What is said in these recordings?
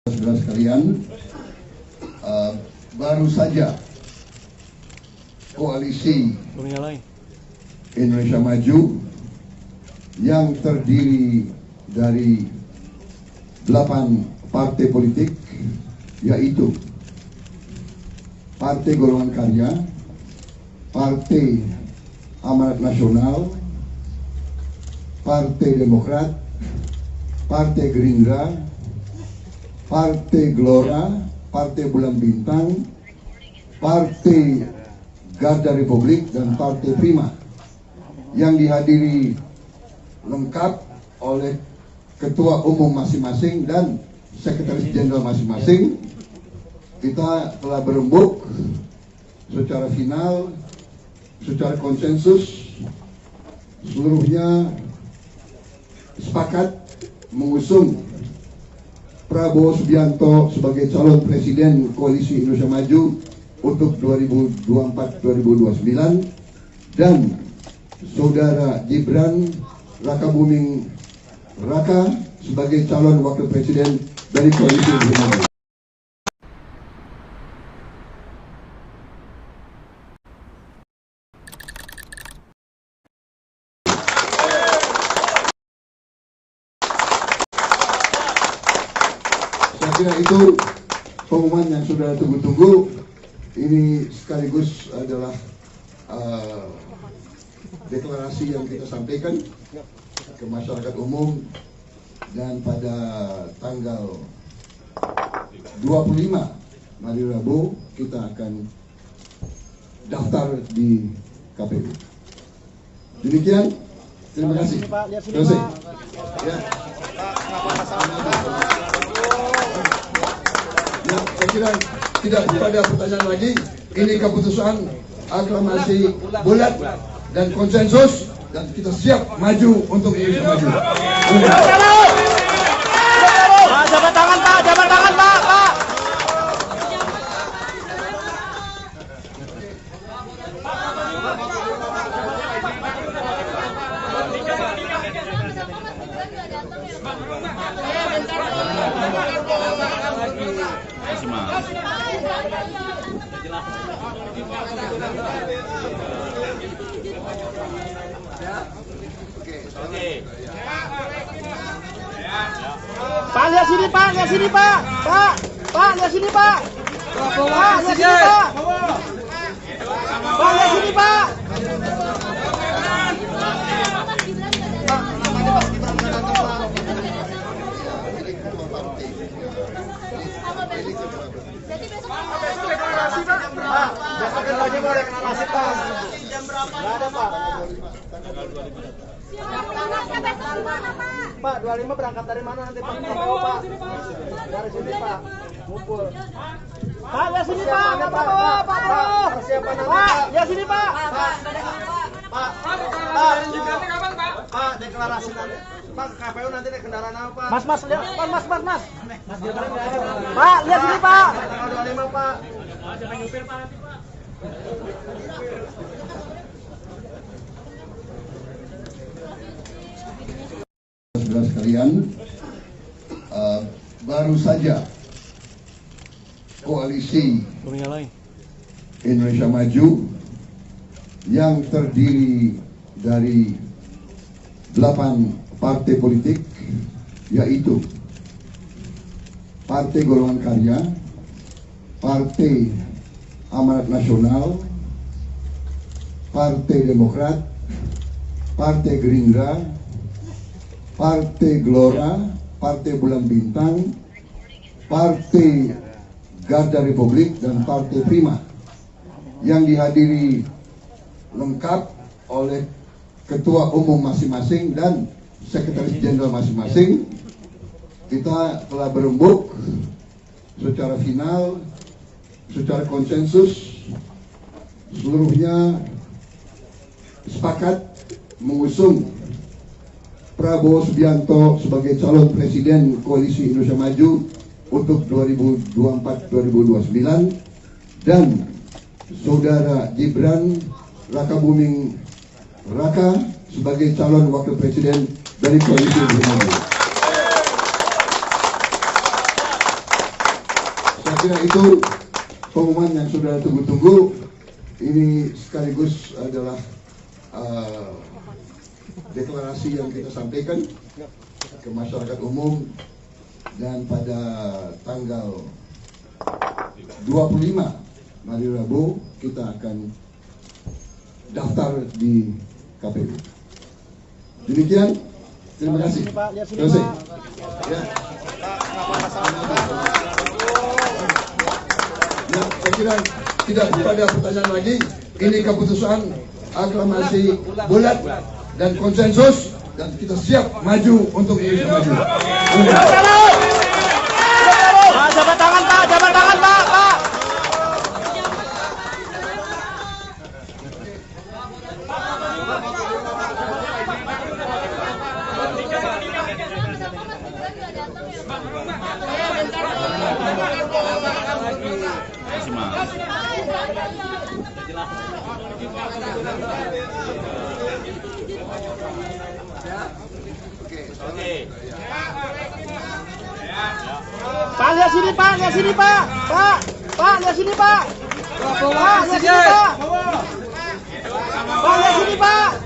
Saudara sekalian, baru saja koalisi Indonesia Maju yang terdiri dari 8 partai politik, yaitu Partai Golongan Karya, Partai Amanat Nasional, Partai Demokrat, Partai Gerindra, Partai Gelora, Partai Bulan Bintang, Partai Garda Republik, dan Partai Prima, yang dihadiri lengkap oleh ketua umum masing-masing dan sekretaris jenderal masing-masing. Kita telah berembuk secara final, secara konsensus, seluruhnya sepakat mengusung Prabowo Subianto sebagai calon presiden Koalisi Indonesia Maju untuk 2024-2029 dan Saudara Gibran Rakabuming Raka sebagai calon wakil presiden dari Koalisi Indonesia Maju. Saya kira itu pengumuman yang sudah tunggu-tunggu. Ini sekaligus adalah deklarasi yang kita sampaikan ke masyarakat umum, dan pada tanggal 25 hari Rabu kita akan daftar di KPU. Demikian, terima kasih. Terima kasih. Ya. Ya, saya kira tidak ada pertanyaan lagi. Ini keputusan aklamasi bulat dan konsensus, dan kita siap maju untuk Indonesia Maju. Pak, jabat tangan Pak, jabat tangan Pak, Pak. Pak, lihat sini Pak, lihat sini Pak. Pak, lihat sini Pak. Pak, lihat sini Pak. Pak, lihat sini Pak. Besok lagi mau reklamasi Pak. Jam berapa? Nggak ada Pak. Pak, 25 berangkat dari mana nanti Pak? Dari sini Pak. Ngumpul. Pak, lihat sini Pak. Pak. Persiapan nanti Pak. Lihat sini Pak. Pak. Pak, deklarasi nanti. Pak, KPU nanti naik kendaraan apa Pak? Mas, lihat. Mas. Pak, lihat sini Pak. Tanggal 25 Pak. Jangan nyupir Pak nanti Pak. Saudara sekalian, baru saja koalisi Indonesia Maju yang terdiri dari 8 partai politik, yaitu Partai Golongan Karya, Partai Amanat Nasional, Partai Demokrat, Partai Gerindra, Partai Gelora, Partai Bulan Bintang, Partai Garda Republik, dan Partai Prima, yang dihadiri lengkap oleh ketua umum masing-masing dan sekretaris jenderal masing-masing. Kita telah berembuk secara final, secara konsensus, seluruhnya sepakat mengusung Prabowo Subianto sebagai calon presiden Koalisi Indonesia Maju untuk 2024-2029 dan Saudara Gibran Rakabuming Raka sebagai calon wakil presiden dari Koalisi Indonesia Maju. kira itu pengumuman yang sudah tunggu-tunggu. Ini sekaligus adalah deklarasi yang kita sampaikan ke masyarakat umum, dan pada tanggal 25 hari Rabu kita akan daftar di KPU. Demikian, terima kasih. Selesai. Ya. Ya, saya kira tidak ada pertanyaan lagi. Ini keputusan aklamasi bulat dan konsensus, dan kita siap maju untuk Indonesia maju. Jabat tangan Pak, jabat tangan Pak, Pak. Pak, lihat sini Pak, lihat sini Pak. Pak, lihat sini Pak. Pak, lihat sini Pak. Pak, lihat sini Pak.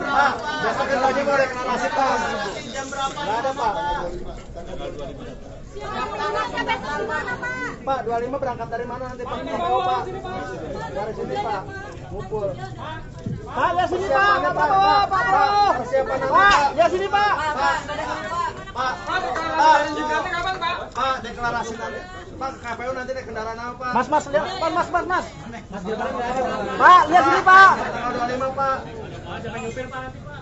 Pak, besok lagi mau deklarasi Pak. Jam berapa? Nggak ada Pak. Pak, 25 berangkat dari mana nanti Pak? Pak. Dari sini Pak. Ngumpul. Pak, lihat sini Pak. Pak Prabowo, Pak Prabowo. Persiapan nanti Pak. Lihat sini Pak. Pak. Pak, deklarasi nanti. Pak, KPU nanti naik kendaraan apa Pak? Mas, lihat. Mas. Pak, lihat sini Pak. Tanggal 25 Pak. Jangan nyupir Pak nanti Pak.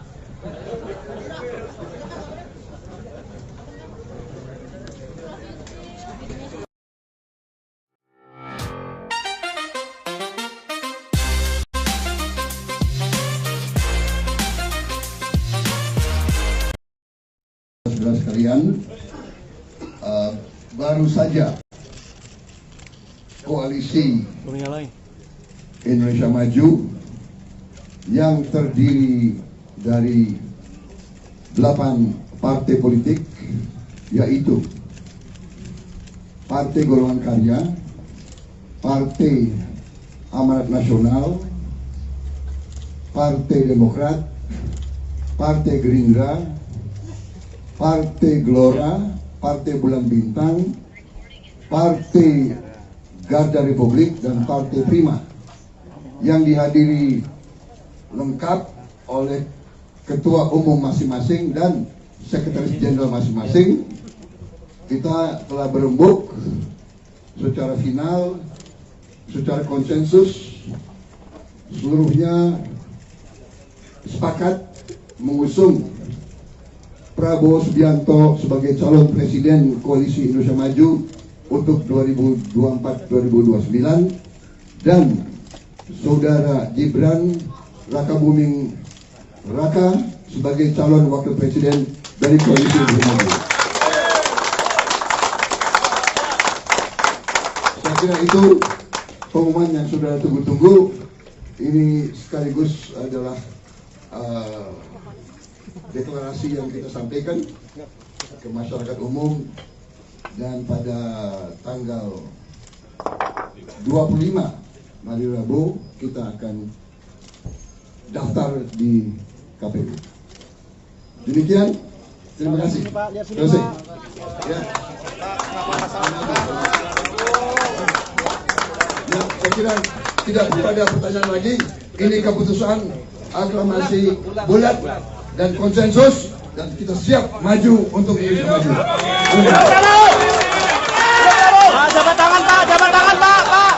Saudara sekalian, baru saja koalisi Indonesia Maju yang terdiri dari 8 partai politik, yaitu Partai Golongan Karya, Partai Amanat Nasional, Partai Demokrat, Partai Gerindra, Partai Gelora, Partai Bulan Bintang, Partai Garda Republik, dan Partai Prima, yang dihadiri lengkap oleh ketua umum masing-masing dan sekretaris jenderal masing-masing. Kita telah berembuk secara final, secara konsensus, seluruhnya sepakat mengusung Prabowo Subianto sebagai calon presiden Koalisi Indonesia Maju untuk 2024-2029, dan Saudara Gibran Rakabuming Raka sebagai calon wakil presiden dari Koalisi Indonesia Maju. Saya kira itu pengumuman yang sudah tunggu-tunggu. Ini sekaligus adalah deklarasi yang kita sampaikan ke masyarakat umum, dan pada tanggal 25 hari Rabu kita akan daftar di KPU. Demikian, terima kasih. Selesai. Ya. Ya, saya kira tidak ada pertanyaan lagi. Ini keputusan aklamasi bulat dan konsensus, dan kita siap maju untuk Indonesia maju. Jabat tangan Pak, jabat tangan Pak, Pak.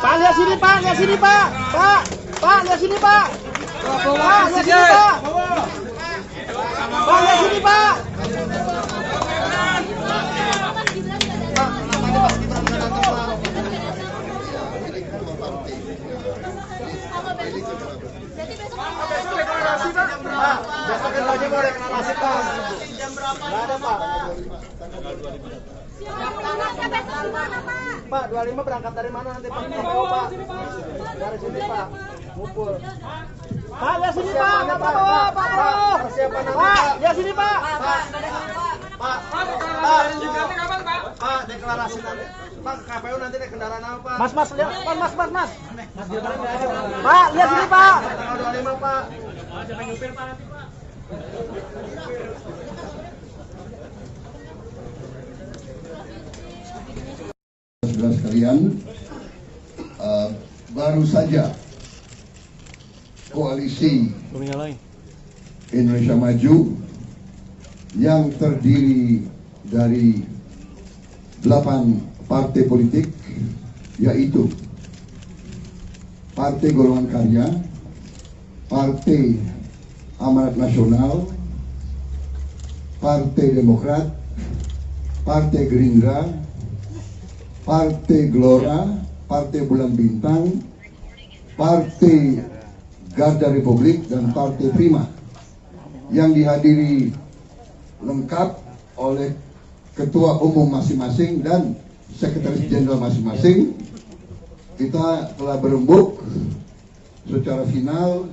Pak, lihat sini Pak, lihat sini Pak. Pak, lihat sini Pak. Pak, lihat sini Pak. Pak, lihat sini Pak. Pak, besok kita lagi mau deklarasi Pak. Jam berapa? Nggak ada Pak. Pak, 25 berangkat dari mana nanti Pak? Pak. Dari sini Pak. Ngumpul. Pak, lihat sini Pak. Pak Prabowo, Pak Prabowo. Persiapan nanti Pak. Lihat sini Pak. Pak, deklarasi nanti. Pak, KPU nanti naik kendaraan apa Pak? Mas, lihat. Mas. Pak, lihat sini Pak. Tanggal 25 Pak. Siapa nyupir Pak nanti Pak? Saudara sekalian, baru saja koalisi Indonesia Maju yang terdiri dari 8 partai politik, yaitu Partai Golongan Karya, Partai Amanat Nasional, Partai Demokrat, Partai Gerindra, Partai Gelora, Partai Bulan Bintang, Partai Garda Republik, dan Partai Prima, yang dihadiri lengkap oleh ketua umum masing-masing dan sekretaris jenderal masing-masing. Kita telah berembuk secara final,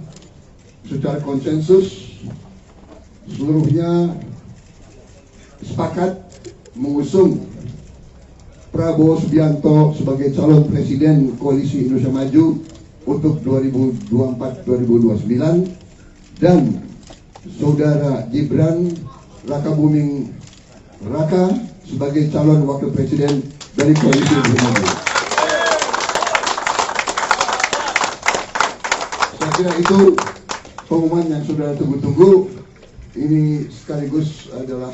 secara konsensus, seluruhnya sepakat mengusung Prabowo Subianto sebagai calon presiden Koalisi Indonesia Maju untuk 2024-2029 dan Saudara Gibran Rakabuming Raka sebagai calon wakil presiden dari Koalisi Indonesia Maju. Saya kira itu pengumuman yang sudah tunggu-tunggu. Ini sekaligus adalah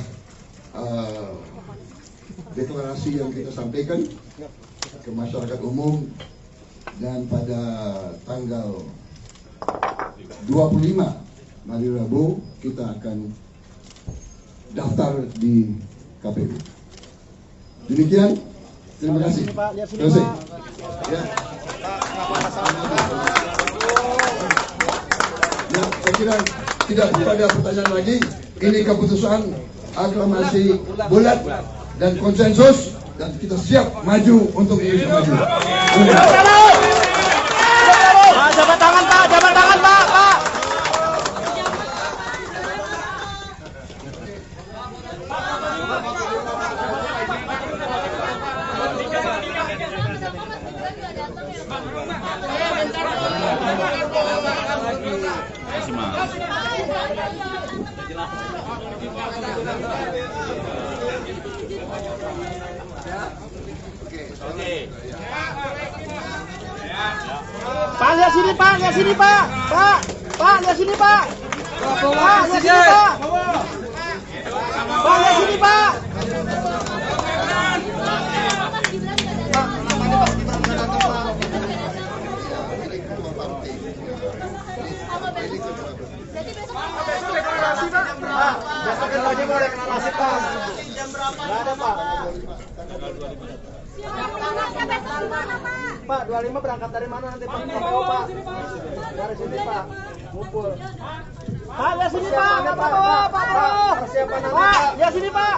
deklarasi yang kita sampaikan ke masyarakat umum, dan pada tanggal 25 hari Rabu kita akan daftar di KPU. Demikian, terima kasih. Terima kasih. Ya. Ya, saya kira tidak ada pertanyaan lagi. Ini keputusan aklamasi bulat dan konsensus, dan kita siap maju untuk Indonesia Maju. Pak, jabat tangan Pak, Pak. Pak, lihat sini Pak. Pak, lihat sini Pak. Pak, lihat sini Pak. Pak, lihat sini Pak. Pak, besok kita lagi mau deklarasi Pak. Jam berapa? Nggak ada Pak. Pak, 25 berangkat dari mana nanti Pak? Pak. Dari sini Pak. Ngumpul. Pak, lihat sini Pak. Pak Prabowo. Persiapan nanti Pak. Lihat sini Pak.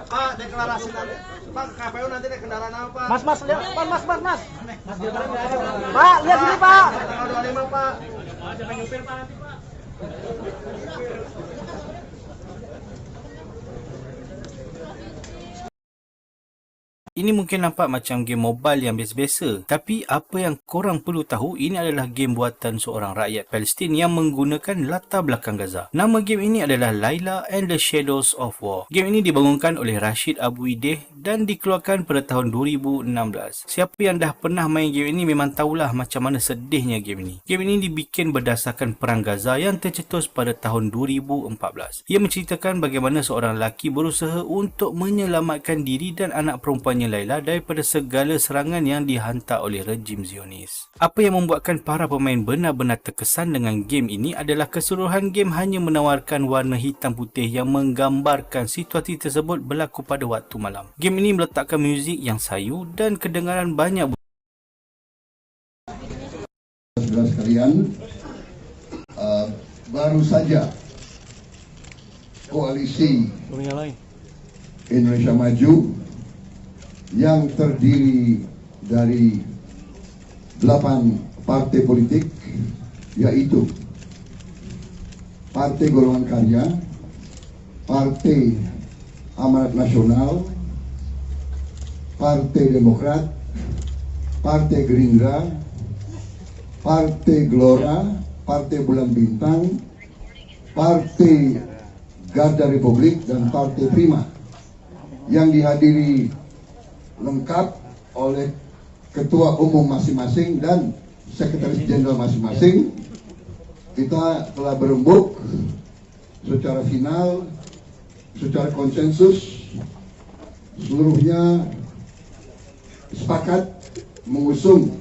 Pak, deklarasi nanti. Pak, KPU nanti naik kendaraan apa? Mas, lihat. Mas. Pak, lihat sini Pak. Tanggal 25 Pak. Siapa nyupir Pak nanti Pak? Ini mungkin nampak macam game mobile yang biasa-biasa. Tapi apa yang korang perlu tahu, ini adalah game buatan seorang rakyat Palestin yang menggunakan latar belakang Gaza. Nama game ini adalah Layla and the Shadows of War. Game ini dibangunkan oleh Rashid Abu Ideh dan dikeluarkan pada tahun 2016. Siapa yang dah pernah main game ini memang tahulah macam mana sedihnya game ini. Game ini dibikin berdasarkan Perang Gaza yang tercetus pada tahun 2014. Ia menceritakan bagaimana seorang lelaki berusaha untuk menyelamatkan diri dan anak perempuannya Laila daripada segala serangan yang dihantar oleh rejim Zionis. Apa yang membuatkan para pemain benar-benar terkesan dengan game ini adalah keseluruhan game hanya menawarkan warna hitam putih yang menggambarkan situasi tersebut berlaku pada waktu malam. Game ini meletakkan muzik yang sayu dan kedengaran banyak. Saudara sekalian, baru saja koalisi Indonesia Maju yang terdiri dari 8 partai politik, yaitu Partai Golongan Karya, Partai Amanat Nasional, Partai Demokrat, Partai Gerindra, Partai Gelora, Partai Bulan Bintang, Partai Garda Republik, dan Partai Prima, yang dihadiri lengkap oleh Ketua Umum masing-masing dan Sekretaris Jenderal masing-masing. Kita telah berembuk secara final, secara konsensus, seluruhnya sepakat mengusung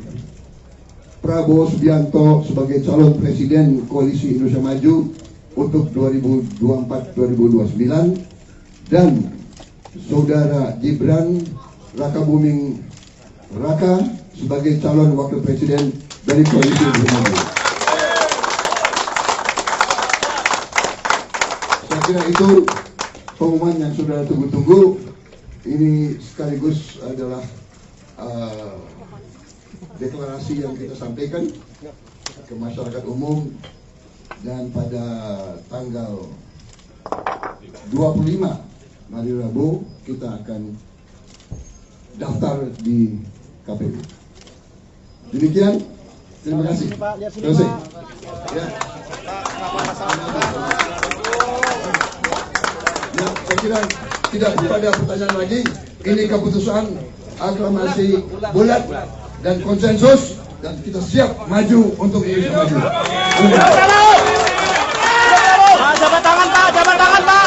Prabowo Subianto sebagai calon presiden Koalisi Indonesia Maju untuk 2024-2029 dan Saudara Gibran Rakabuming Raka sebagai calon wakil presiden dari Koalisi Indonesia Maju. Saya kira itu pengumuman yang sudah tunggu-tunggu. Ini sekaligus adalah deklarasi yang kita sampaikan ke masyarakat umum, dan pada tanggal 25 hari Rabu kita akan daftar di KPU. Demikian, terima kasih. Terima kasih. Ya. Ya, saya kira tidak ada pertanyaan lagi. Ini keputusan aklamasi bulat dan konsensus, dan kita siap maju untuk Indonesia Maju. Jabat tangan Pak, jabat tangan Pak.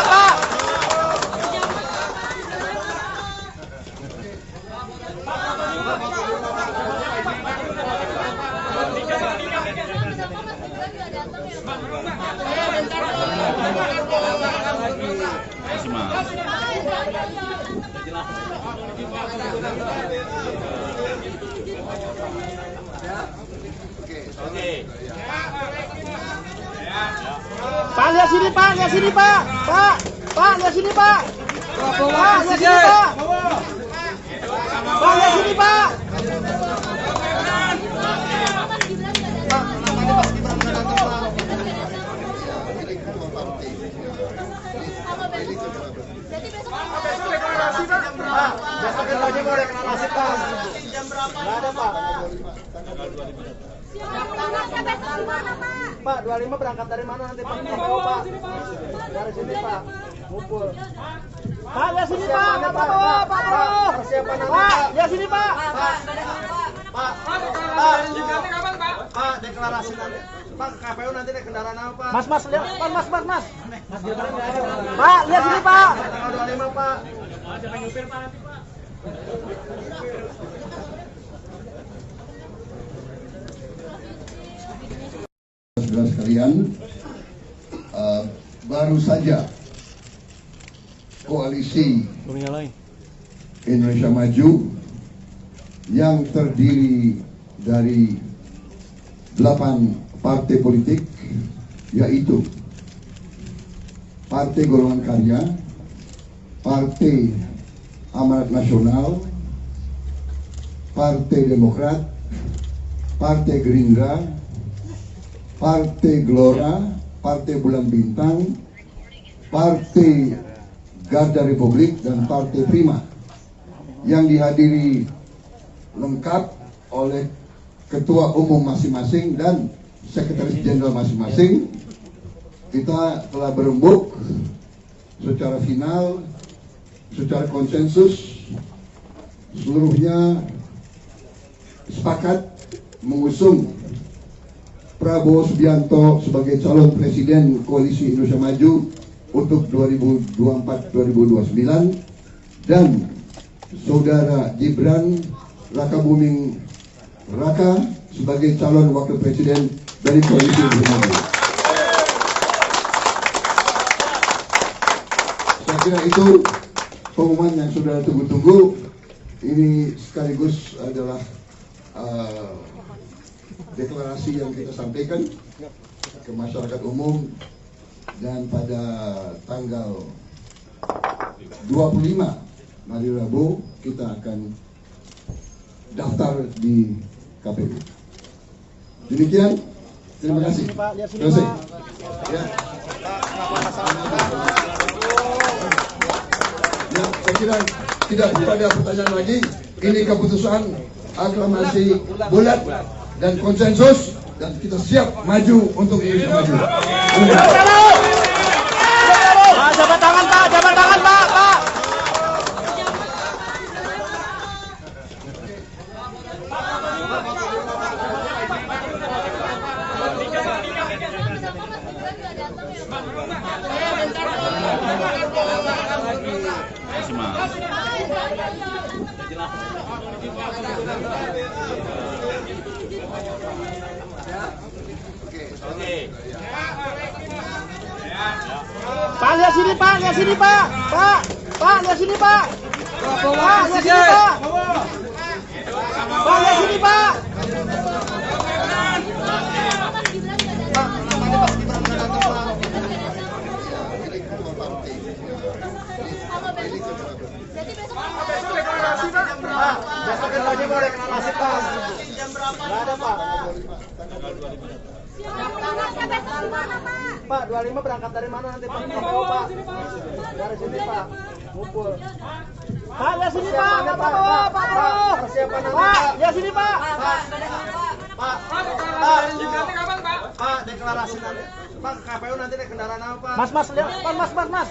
Pak, lihat sini Pak, lihat sini Pak. Pak, lihat sini Pak. Pak, lihat sini Pak. Pak, lihat sini Pak. Besok lagi mau reklamasi Pak. Jam berapa? Nggak ada Pak. Pak, 25 berangkat dari mana nanti Pak? Pak. Dari sini Pak. Ngumpul. Pak, lihat sini Pak. Pak. Persiapan nanti Pak. Lihat sini Pak. Pak. Pak, deklarasi nanti. Pak, KPU nanti naik kendaraan apa Pak? Mas, lihat. Mas. Pak, lihat sini Pak. Tanggal 25 Pak. Jangan nyupir Pak nanti Pak. Saudara sekalian, baru saja koalisi Indonesia Maju yang terdiri dari 8 partai politik, yaitu Partai Golongan Karya, Partai Amanat Nasional, Partai Demokrat, Partai Gerindra, Partai Gelora, Partai Bulan Bintang, Partai Garda Republik, dan Partai Prima, yang dihadiri lengkap oleh Ketua Umum masing-masing dan Sekretaris Jenderal masing-masing. Kita telah berembuk secara final, secara konsensus seluruhnya sepakat mengusung Prabowo Subianto sebagai calon presiden Koalisi Indonesia Maju untuk 2024-2029 dan Saudara Gibran Rakabuming Raka sebagai calon wakil presiden dari Koalisi Indonesia Maju. Saya kira itu pengumuman yang saudara tunggu-tunggu. Ini sekaligus adalah deklarasi yang kita sampaikan ke masyarakat umum, dan pada tanggal 25 hari Rabu kita akan daftar di KPU. Demikian, terima kasih. Selesai. Ya. Ya, saya kira tidak ada pertanyaan lagi. Ini keputusan aklamasi bulat dan konsensus, dan kita siap maju untuk Indonesia Maju. Pak, jabat tangan Pak, jabat tangan Pak, Pak. Pak, lihat sini Pak, lihat sini Pak. Pak, lihat sini Pak. Pak, lihat sini Pak. Pak, lihat sini Pak. Pak, besok lagi mau reklamasi Pak. Jam berapa? Nggak ada Pak. Pak, 25 berangkat dari mana nanti Pak? Pak. Dari sini Pak. Ngumpul. Pak, lihat sini Pak. Pak Prabowo, Pak Prabowo. Persiapan nanti Pak. Lihat sini Pak. Pak, deklarasi nanti. Pak, KPU nanti naik kendaraan apa Pak? Mas, lihat. Mas.